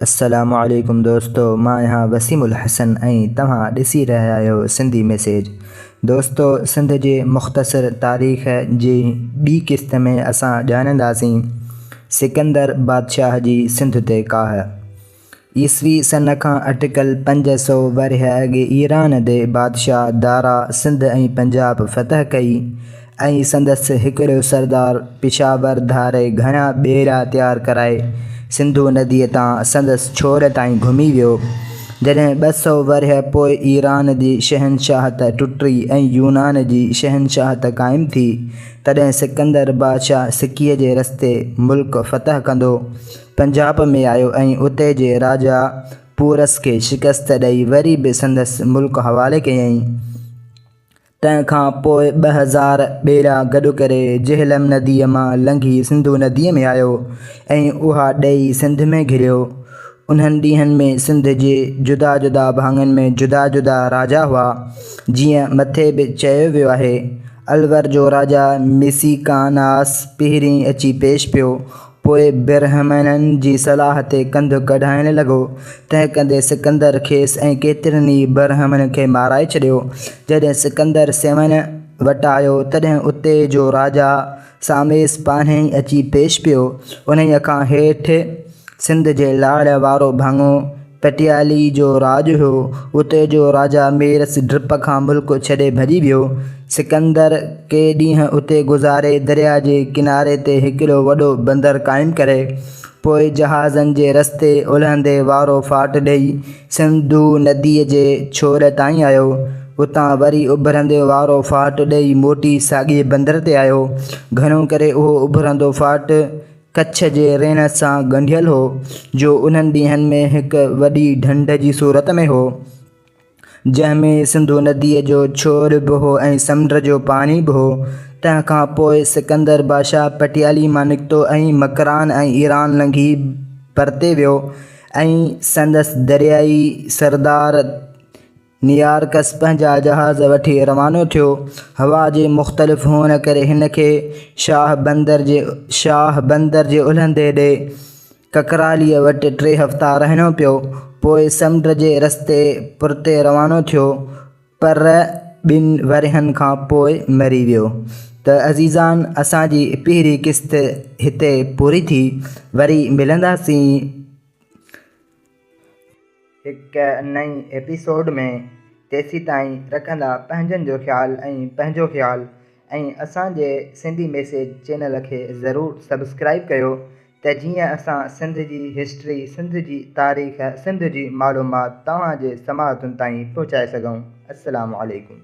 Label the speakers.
Speaker 1: अस्सलामुअलैकुम दोस्तों, मां यहाँ वसीमुल हसन ऐं तव्हां ॾिसी रहिया आहियो सिंधी मैसेज। दोस्तों, सिंध जे मुख़्तसर तारीख़ जी ॿी क़िस्त में असां ॼाणंदासीं सिकंदर बादशाह जी सिंध ते काह। ईसवी सन खां अटिकल 500 वरह अॻु ईरान दे बादशाह दारा सिंध ऐं पंजाब फ़तह कई ऐं संदसि हिकिड़ो सरदार पिशावर धारे घणा ॿेड़ा तयारु कराए सिंधु नदीअ तां संदसि छोर ताईं घुमी वियो। जॾहिं 200 वरह पोइ ईरान जी शहनशाहत टुटी ऐं यूनान जी शहनशाहत क़ाइमु थी, तॾहिं सिकंदर बादशाह सिकीअ जे रस्ते मुल्क फ़तह कंदो पंजाब में आयो ऐं उते जे राजा पूरस खे शिकस्त ॾेई वरी बि संदसि मुल्क हवाले कयईं। तंहिंखां पोइ 2000 ॿेड़ा गॾु करे झेलम नदीअ मां लंघी सिंधु नदीअ में आयो ऐं उहा ॾेई सिंध में घिरियो। उन्हनि ॾींहंनि में सिंध जे जुदा जुदा भाङनि में जुदा जुदा राजा हुआ। जीअं मथे बि चयो वियो आहे, अलवर जो राजा मिसिकानास पहिरीं अची पेश पियो, पोइ बिरहमननि जी सलाह ते कंधु कढाइण लॻो। तंहिं कंदे सिकंदर खेसि ऐं केतिरनि ई बिरहमन खे माराए छॾियो। जॾहिं सिकंदर सेवन वटि आयो तॾहिं उते जो राजा सामेस पाणे ई अची पेश पियो। उन्हीअ खां हेठि सिंध जे लाड़ वारो भाङो पटियाली जो राॼ हो। उते जो राजा मेरस डृप खां मुल्क छॾे भॼी वियो। सिकंदर के ॾींहं उते गुज़ारे दरिया जे किनारे ते हिकिड़ो वॾो बंदरु क़ाइमु करे पोइ जहाज़नि जे रस्ते उलहंदे वारो फाट ॾेई सिंधु नदीअ जे छोर ताईं आयो। उतां वरी उभरंदे वारो फाट ॾेई मोटी साॻिए बंदर ते आयो। घणो करे उहो उभरंदो फाट कच्छ जे रण सां ॻंढियल हो, जो उन्हनि ॾींहंनि में हिकु वॾी ढंढ जी सूरत में हो, जंहिंमें सिंधु नदीअ जो छोर बि हो ऐं समुंड जो पाणी बि हो। तंहिंखां पोइ सिकंदर बादशाह पटियाली मां निकितो ऐं मकरान ऐं ईरान लंघी परते वियो ऐं संदसि दरियाई सरदार नियारकस पंहिंजा जहाज़ वठी रवानो थियो। हवा जे मुख़्तलिफ़ हुअण करे हिन खे शाह बंदर जे उलहंदे ॾे ककरालीअ वटि 3 हफ़्ता रहणो पियो। पोइ समुंड जे रस्ते पुरते रवानो थियो, पर 2 वरहनि खां पोइ मरी वियो। त अज़ीज़ान, असांजी पहिरीं क़िस्त हिते पूरी थी। वरी मिलंदासीं हिकु नई एपिसोड में। तेसीं ताईं रखंदा पंहिंजनि जो ख़्यालु ऐं पंहिंजो ख़्यालु, ऐं असांजे सिंधी मैसेज चैनल खे ज़रूरु सब्सक्राइब कयो, त जीअं असां सिंध जी हिस्ट्री, सिंध जी तारीख़, सिंध जी मालूमात तव्हांजे समातुनि ताईं पहुचाए सघूं। अस्सलामु अलैकुम।